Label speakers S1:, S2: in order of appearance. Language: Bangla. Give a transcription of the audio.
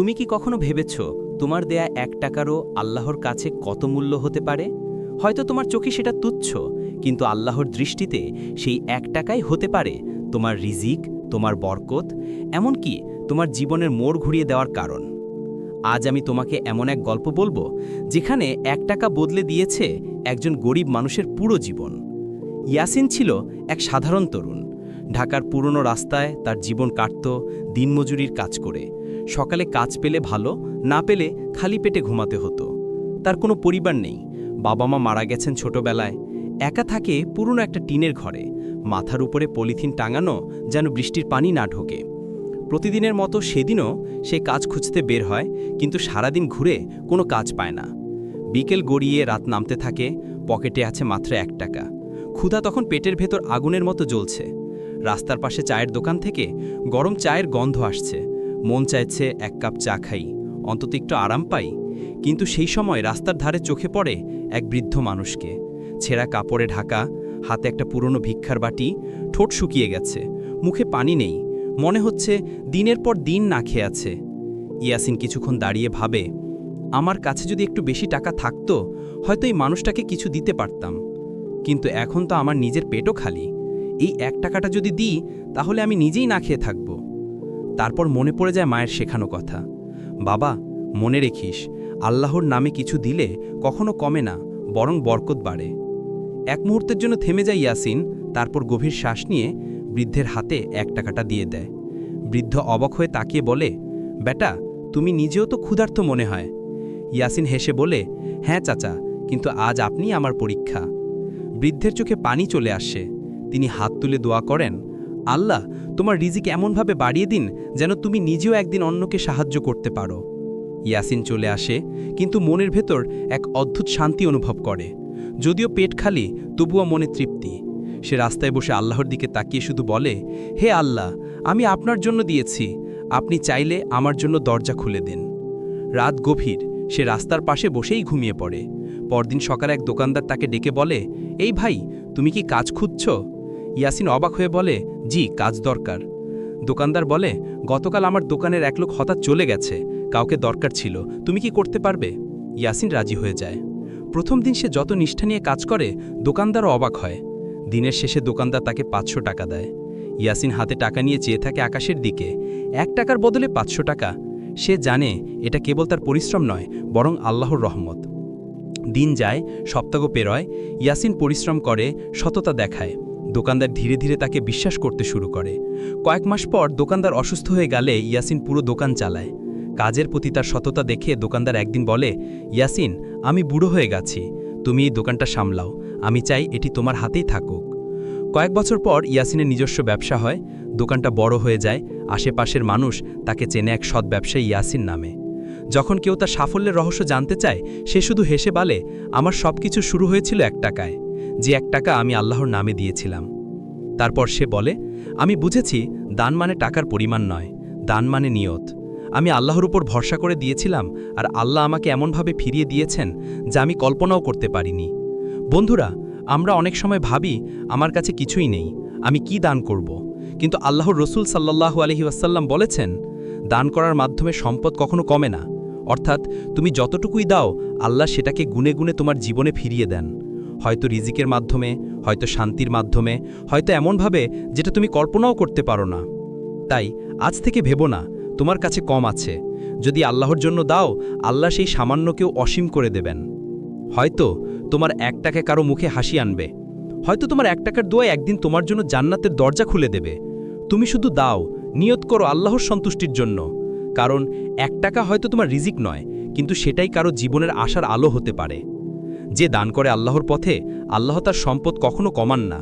S1: তুমি কি কখনো ভেবেছ তোমার দেয়া ১ টাকারও আল্লাহর কাছে কত মূল্য হতে পারে? হয়তো তোমার চোখে সেটা তুচ্ছ, কিন্তু আল্লাহর দৃষ্টিতে সেই ১ টাকাই হতে পারে তোমার রিজিক, তোমার বরকত, এমনকি তোমার জীবনের মোড় ঘুরিয়ে দেওয়ার কারণ। আজ আমি তোমাকে এমন এক গল্প বলবো যেখানে ১ টাকা বদলে দিয়েছে একজন গরিব মানুষের পুরো জীবন। ইয়াসিন ছিল এক সাধারণ তরুণ। ঢাকার পুরনো রাস্তায় তার জীবন কাটত দিনমজুরির কাজ করে। সকালে কাজ পেলে ভালো, না পেলে খালি পেটে ঘুমাতে হতো। তার কোনো পরিবার নেই, বাবা মা মারা গেছেন ছোটবেলায়। একা থাকে পুরনো একটা টিনের ঘরে, মাথার উপরে পলিথিন টাঙানো যেন বৃষ্টির পানি না ঢোকে। প্রতিদিনের মতো সেদিনও সে কাজ খুঁজতে বের হয়, কিন্তু সারাদিন ঘুরে কোনো কাজ পায় না। বিকেল গড়িয়ে রাত নামতে থাকে, পকেটে আছে মাত্র ১ টাকা। ক্ষুধা তখন পেটের ভেতর আগুনের মতো জ্বলছে। রাস্তার পাশে চায়ের দোকান থেকে গরম চায়ের গন্ধ আসছে। মন চাইছে ১ কাপ চা খাই, অন্তত একটু আরাম পাই। কিন্তু সেই সময় রাস্তার ধারে চোখে পড়ে এক বৃদ্ধ মানুষকে। ছেঁড়া কাপড়ে ঢাকা, হাতে একটা পুরনো ভিক্ষার বাটি, ঠোঁট শুকিয়ে গেছে, মুখে পানি নেই, মনে হচ্ছে দিনের পর দিন না খেয়ে আছে। ইয়াসিন কিছুক্ষণ দাঁড়িয়ে ভাবে, আমার কাছে যদি একটু বেশি টাকা থাকতো, হয়তো এই মানুষটাকে কিছু দিতে পারতাম। কিন্তু এখন তো আমার নিজের পেটও খালি। এই ১ টাকাটা যদি দিই, তাহলে আমি নিজেই না খেয়ে থাকব। তারপর মনে পড়ে যায় মায়ের শেখানো কথা, বাবা, মনে রেখিস, আল্লাহর নামে কিছু দিলে কখনো কমে না, বরং বরকত বাড়ে। এক মুহূর্তের জন্য থেমে যায় ইয়াসিন, তারপর গভীর শ্বাস নিয়ে বৃদ্ধের হাতে ১ টাকাটা দিয়ে দেয়। বৃদ্ধ অবাক হয়ে তাকিয়ে বলে, বেটা, তুমি নিজেও তো ক্ষুধার্ত মনে হয়। ইয়াসিন হেসে বলে, হ্যাঁ চাচা, কিন্তু আজ আপনিই আমার পরীক্ষা। বৃদ্ধের চোখে পানি চলে আসে। তিনি হাত তুলে দোয়া করেন, আল্লাহ, তোমার রিজিক এমনভাবে বাড়িয়ে দিন যেন তুমি নিজেও একদিন অন্যকে সাহায্য করতে পারো। ইয়াসিন চলে আসে, কিন্তু মনের ভেতর এক অদ্ভুত শান্তি অনুভব করে। যদিও পেট খালি, তবুও মনে তৃপ্তি। সে রাস্তায় বসে আল্লাহর দিকে তাকিয়ে শুধু বলে, হে আল্লাহ, আমি আপনার জন্য দিয়েছি, আপনি চাইলে আমার জন্য দরজা খুলে দিন। রাত গভীর, সে রাস্তার পাশে বসেই ঘুমিয়ে পড়ে। পরদিন সকালে এক দোকানদার তাকে ডেকে বলে, এই ভাই, তুমি কি কাজ খুঁজছ? ইয়াসিন অবাক হয়ে বলে, জি, কাজ দরকার। দোকানদার বলে, গতকাল আমার দোকানের এক লোক হঠাৎ চলে গেছে, কাউকে দরকার ছিল, তুমি কি করতে পারবে? ইয়াসিন রাজি হয়ে যায়। প্রথম দিন সে যত নিষ্ঠা নিয়ে কাজ করে, দোকানদারও অবাক হয়। দিনের শেষে দোকানদার তাকে ৫০০ টাকা দেয়। ইয়াসিন হাতে টাকা নিয়ে চেয়ে থাকে আকাশের দিকে। ১ টাকার বদলে ৫০০ টাকা। সে জানে এটা কেবল তার পরিশ্রম নয়, বরং আল্লাহর রহমত। দিন যায়, সপ্তাহ পেরোয়, ইয়াসিন পরিশ্রম করে, সততা দেখায়। দোকানদার ধীরে ধীরে তাকে বিশ্বাস করতে শুরু করে। কয়েক মাস পর দোকানদার অসুস্থ হয়ে গেলে ইয়াসিন পুরো দোকান চালায়। কাজের প্রতি তার সততা দেখে দোকানদার একদিন বলে, ইয়াসিন, আমি বুড়ো হয়ে গেছি, তুমি এই দোকানটা সামলাও, আমি চাই এটি তোমার হাতেই থাকুক। কয়েক বছর পর ইয়াসিনের নিজস্ব ব্যবসা হয়, দোকানটা বড় হয়ে যায়, আশেপাশের মানুষ তাকে চেনে এক সৎ ব্যবসায়ী ইয়াসিন নামে। যখন কেউ তার সাফল্যের রহস্য জানতে চায়, সে শুধু হেসে বলে, আমার সব কিছু শুরু হয়েছিল ১ টাকায়, যে ১ টাকা আমি আল্লাহর নামে দিয়েছিলাম। তারপর সে বলে, আমি বুঝেছি দান মানে টাকার পরিমাণ নয়, দান মানে নিয়ত। আমি আল্লাহর উপর ভরসা করে দিয়েছিলাম, আর আল্লাহ আমাকে এমনভাবে ফিরিয়ে দিয়েছেন যা আমি কল্পনাও করতে পারিনি। বন্ধুরা, আমরা অনেক সময় ভাবি আমার কাছে কিছুই নেই, আমি কি দান করব। কিন্তু আল্লাহর রসুল সাল্লাল্লাহু আলাইহি ওয়াসাল্লাম বলেছেন, দান করার মাধ্যমে সম্পদ কখনো কমে না। অর্থাৎ তুমি যতটুকুই দাও, আল্লাহ সেটাকে গুনে গুনে তোমার জীবনে ফিরিয়ে দেন। হয়তো রিজিকের মাধ্যমে, হয়তো শান্তির মাধ্যমে, হয়তো এমনভাবে যেটা তুমি কল্পনাও করতে পারো না। তাই আজ থেকে ভেবো না তোমার কাছে কম আছে। যদি আল্লাহর জন্য দাও, আল্লাহ সেই সামান্যকেও অসীম করে দেবেন। হয়তো তোমার ১ টাকা কারো মুখে হাসি আনবে, হয়তো তোমার ১ টাকার দোয়ায় একদিন তোমার জন্য জান্নাতের দরজা খুলে দেবে। তুমি শুধু দাও, নিয়ত করো আল্লাহর সন্তুষ্টির জন্য। কারণ ১ টাকা হয়তো তোমার রিজিক নয়, কিন্তু সেটাই কারো জীবনের আশার আলো হতে পারে। যে দান করে আল্লাহর পথে, আল্লাহ তার সম্পদ কখনো কমান না,